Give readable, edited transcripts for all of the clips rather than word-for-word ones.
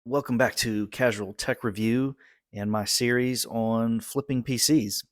Welcome back to Casual Tech Review and my series on flipping PCs.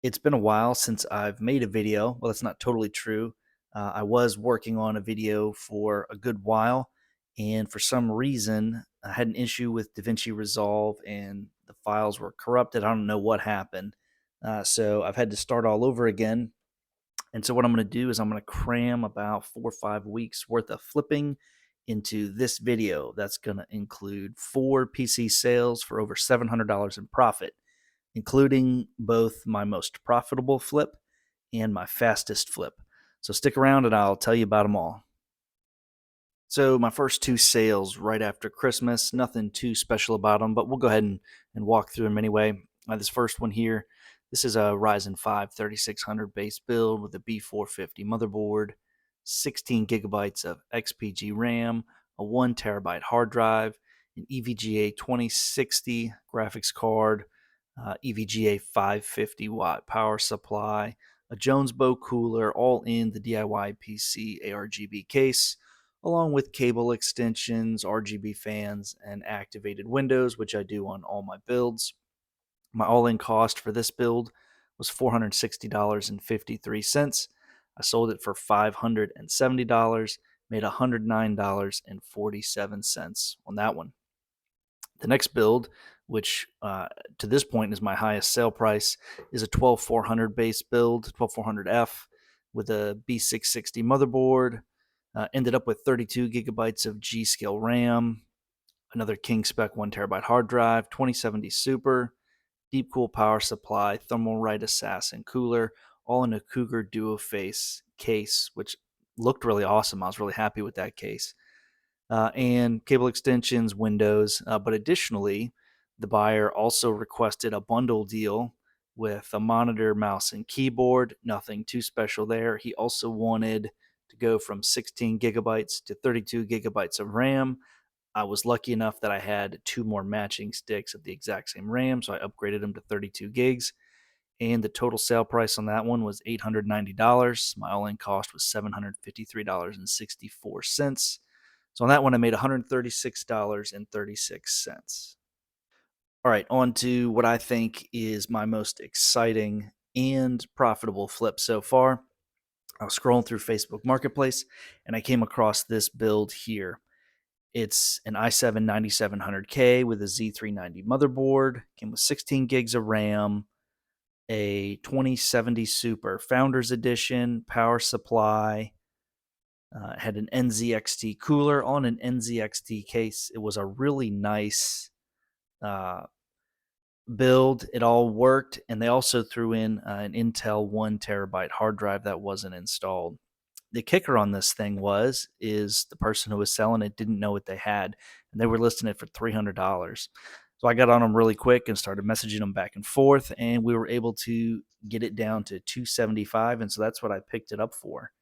It's been a while since I've made a video. Well, that's not totally true. I was working on a video for a good while, and for some reason, I had an issue with DaVinci Resolve and the files were corrupted. I don't know what happened. So I've had to start all over again. And so what I'm going to do is I'm going to cram about 4 or 5 weeks worth of flipping into this video. That's going to include 4 PC sales for over $700 in profit, including both my most profitable flip and my fastest flip. So stick around and I'll tell you about them all. So my first 2 sales right after Christmas, nothing too special about them, but we'll go ahead and walk through them anyway. This first one here, this is a Ryzen 5 3600 base build with a B450 motherboard, 16 gigabytes of XPG RAM, a 1 terabyte hard drive, an EVGA 2060 graphics card, EVGA 550 watt power supply, a Jones Bow cooler, all in the DIY PC ARGB case, along with cable extensions, RGB fans, and activated windows, which I do on all my builds. My all-in cost for this build was $460.53. I sold it for $570, made $109.47 on that one. The next build, which to this point is my highest sale price, is a 12400 base build, 12400F, with a B660 motherboard. Ended up with 32 gigabytes of G-Skill RAM, another King Spec 1 terabyte hard drive, 2070 Super, deep cool power supply, thermal right assassin cooler, all in a Cougar Duo Face case, which looked really awesome. I was really happy with that case. And cable extensions, windows. But additionally, the buyer also requested a bundle deal with a monitor, mouse, and keyboard. Nothing too special there. He also wanted to go from 16 gigabytes to 32 gigabytes of RAM. I was lucky enough that I had 2 more matching sticks of the exact same RAM, so I upgraded them to 32 gigs. And the total sale price on that one was $890. My all in cost was $753.64. So on that one, I made $136.36. All right, on to what I think is my most exciting and profitable flip so far. I was scrolling through Facebook Marketplace and I came across this build here. It's an i7 9700K with a Z390 motherboard, came with 16 gigs of RAM, a 2070 Super Founders Edition, power supply, had an NZXT cooler on an NZXT case. It was a really nice uh, build. It all worked, and they also threw in an Intel 1 terabyte hard drive that wasn't installed. The kicker on this thing is the person who was selling it didn't know what they had, and they were listing it for $300. So I got on them really quick and started messaging them back and forth, and we were able to get it down to 275, and so that's what I picked it up for.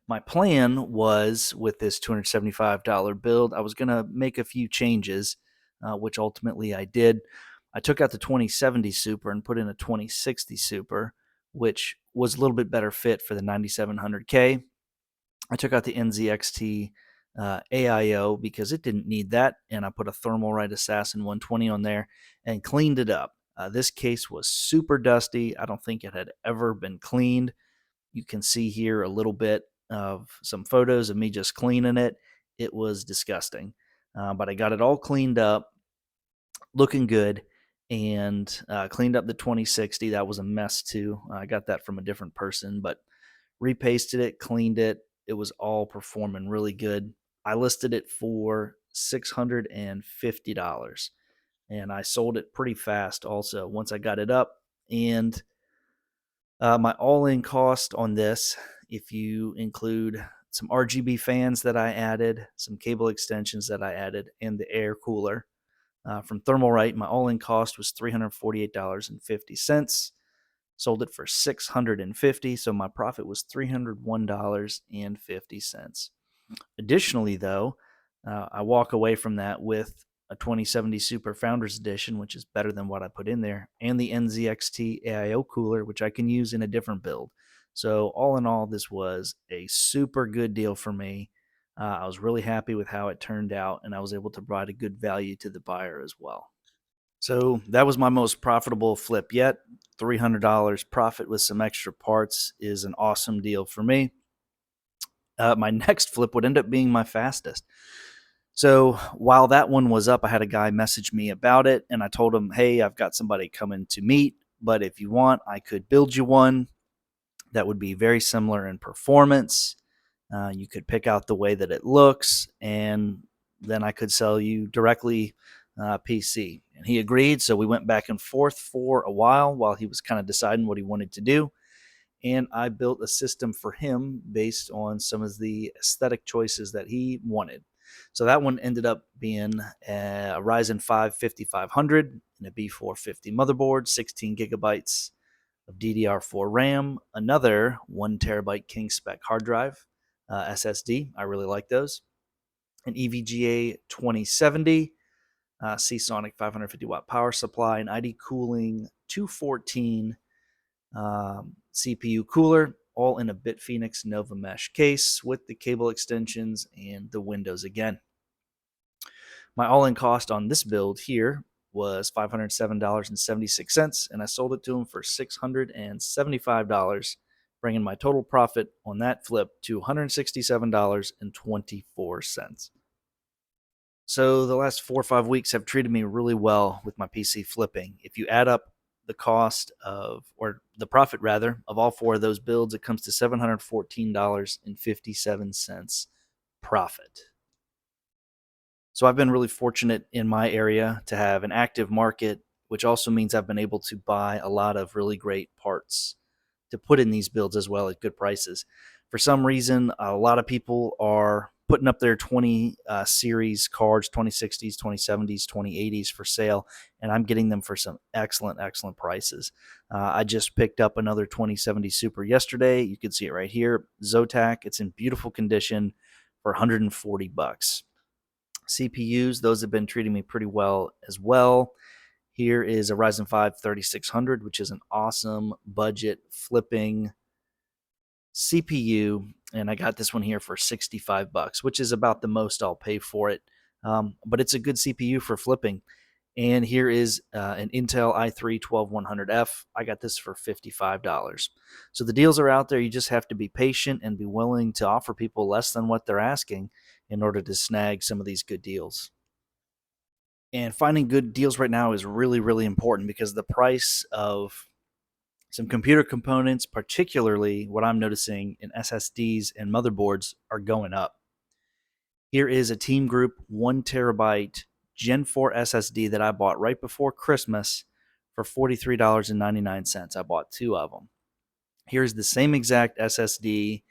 My plan was, with this $275 build, I was going to make a few changes, which ultimately I did. I took out the 2070 Super and put in a 2060 Super, which was a little bit better fit for the 9700K. I took out the NZXT AIO because it didn't need that, and I put a Thermalright Assassin 120 on there and cleaned it up. This case was super dusty. I don't think it had ever been cleaned. You can see here a little bit of some photos of me just cleaning it. It was disgusting, but I got it all cleaned up, looking good, and cleaned up the 2060. That was a mess too. I got that from a different person, but repasted it, cleaned it. It was all performing really good. I listed it for $650, and I sold it pretty fast also once I got it up. And my all-in cost on this, if you include some RGB fans that I added, some cable extensions that I added, and the air cooler from Thermalright, my all-in cost was $348.50. Sold it for $650, so my profit was $301.50. Additionally, though, I walk away from that with a 2070 Super Founders Edition, which is better than what I put in there, and the NZXT AIO cooler, which I can use in a different build. So all in all, this was a super good deal for me. I was really happy with how it turned out, and I was able to provide a good value to the buyer as well. So that was my most profitable flip yet. $300 profit with some extra parts is an awesome deal for me. My next flip would end up being my fastest. So while that one was up, I had a guy message me about it, and I told him, hey, I've got somebody coming to meet, but if you want, I could build you one that would be very similar in performance. You could pick out the way that it looks, and then I could sell you directly PC. And he agreed, so we went back and forth for a while he was kind of deciding what he wanted to do. And I built a system for him based on some of the aesthetic choices that he wanted. So that one ended up being a Ryzen 5 5500 and a B450 motherboard, 16 gigabytes of DDR4 RAM, another 1 terabyte King spec hard drive, SSD. I really like those. An EVGA 2070, Seasonic 550 watt power supply, an ID Cooling 214 CPU cooler, all in a Bitphoenix Nova Mesh case with the cable extensions and the windows again. My all-in cost on this build here was $507.76, and I sold it to him for $675, bringing my total profit on that flip to $167.24. So the last 4 or 5 weeks have treated me really well with my PC flipping. If you add up the cost of, or the profit rather, of all 4 of those builds, it comes to $714.57 profit. So I've been really fortunate in my area to have an active market, which also means I've been able to buy a lot of really great parts to put in these builds as well at good prices. For some reason, a lot of people are putting up their 20 series cards, 2060s, 2070s, 2080s for sale, and I'm getting them for some excellent, excellent prices. I just picked up another 2070 Super yesterday. You can see it right here. Zotac. It's in beautiful condition for $140. CPUs, those have been treating me pretty well as well. Here is a Ryzen 5 3600, which is an awesome budget flipping CPU, and I got this one here for $65, which is about the most I'll pay for it. But it's a good CPU for flipping. And here is an Intel i3 12100F. I got this for $55. So the deals are out there. You just have to be patient and be willing to offer people less than what they're asking in order to snag some of these good deals. And finding good deals right now is really, really important because the price of some computer components, particularly what I'm noticing in SSDs and motherboards, are going up. Here is a Team Group 1 terabyte Gen 4 SSD that I bought right before Christmas for $43.99. I bought 2 of them. Here's the same exact SSD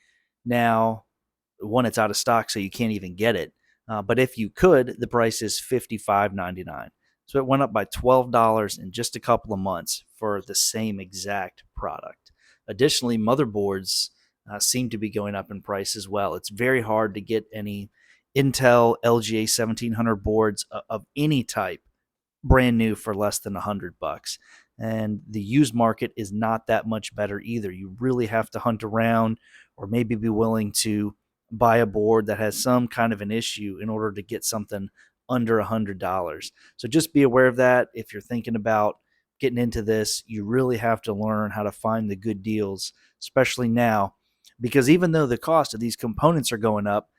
now. One, it's out of stock, so you can't even get it. But if you could, the price is $55.99. So it went up by $12 in just a couple of months for the same exact product. Additionally, motherboards seem to be going up in price as well. It's very hard to get any Intel LGA 1700 boards of any type brand new for less than $100. And the used market is not that much better either. You really have to hunt around or maybe be willing to buy a board that has some kind of an issue in order to get something under $100. So just be aware of that. If you're thinking about getting into this, you really have to learn how to find the good deals, especially now, because even though the cost of these components are going up,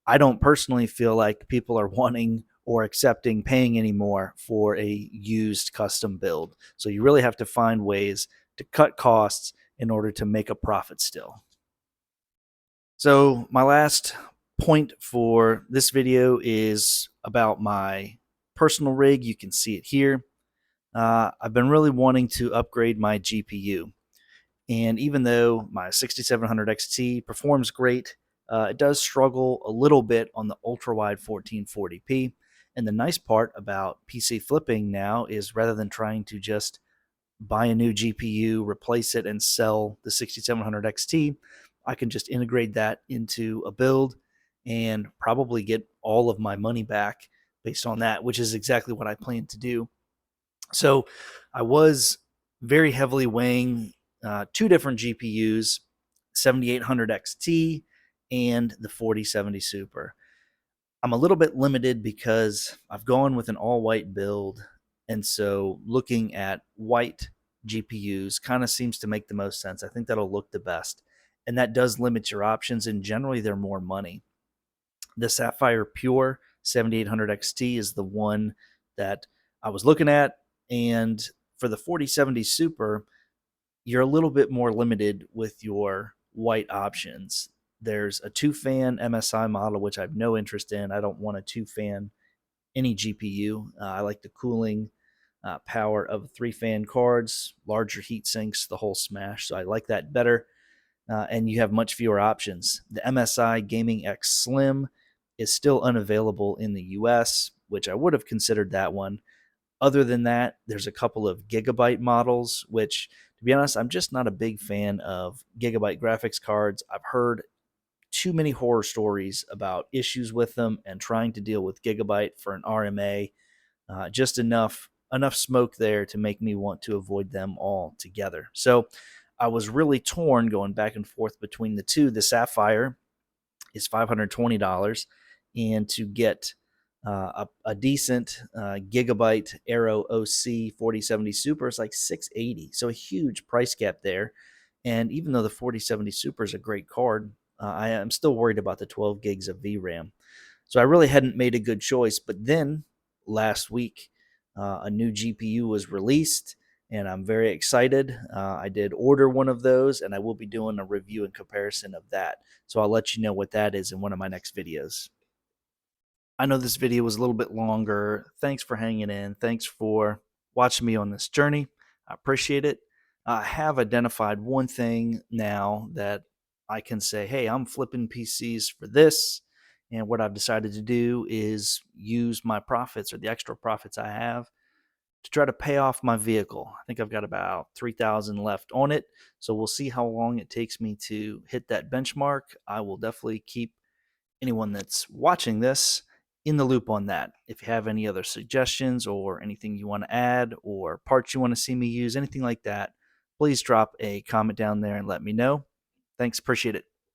I don't personally feel like people are wanting or accepting paying anymore for a used custom build. So you really have to find ways to cut costs in order to make a profit still. So my last point for this video is about my personal rig. You can see it here. I've been really wanting to upgrade my GPU. And even though my 6700 XT performs great, it does struggle a little bit on the ultra-wide 1440p. And the nice part about PC flipping now is rather than trying to just buy a new GPU, replace it, and sell the 6700 XT, I can just integrate that into a build and probably get all of my money back based on that, which is exactly what I plan to do. So I was very heavily weighing 2 different GPUs, 7800 XT and the 4070 Super. I'm a little bit limited because I've gone with an all white build. And so looking at white GPUs kind of seems to make the most sense. I think that'll look the best. And that does limit your options. And generally, they're more money. The Sapphire Pure 7800 XT is the one that I was looking at. And for the 4070 Super, you're a little bit more limited with your white options. There's a two fan MSI model, which I have no interest in. I don't want a two fan any GPU. I like the cooling power of three fan cards, larger heat sinks, the whole smash. So I like that better. And you have much fewer options. The MSI Gaming X Slim is still unavailable in the US, which I would have considered that one. Other than that, there's a couple of gigabyte models, which, to be honest, I'm just not a big fan of gigabyte graphics cards. I've heard too many horror stories about issues with them and trying to deal with gigabyte for an RMA. Just enough smoke there to make me want to avoid them altogether. So I was really torn going back and forth between the two. The Sapphire is $520, and to get a decent gigabyte Aero OC 4070 Super is like $680. So a huge price gap there. And even though the 4070 Super is a great card, I am still worried about the 12 gigs of VRAM. So I really hadn't made a good choice. But then last week, a new GPU was released, and I'm very excited. I did order one of those, and I will be doing a review and comparison of that. So I'll let you know what that is in one of my next videos. I know this video was a little bit longer. Thanks for hanging in. Thanks for watching me on this journey. I appreciate it. I have identified one thing now that I can say, hey, I'm flipping PCs for this. And what I've decided to do is use my profits or the extra profits I have to try to pay off my vehicle. I think I've got about 3,000 left on it. So we'll see how long it takes me to hit that benchmark. I will definitely keep anyone that's watching this in the loop on that. If you have any other suggestions or anything you want to add or parts you want to see me use, anything like that, please drop a comment down there and let me know. Thanks. Appreciate it.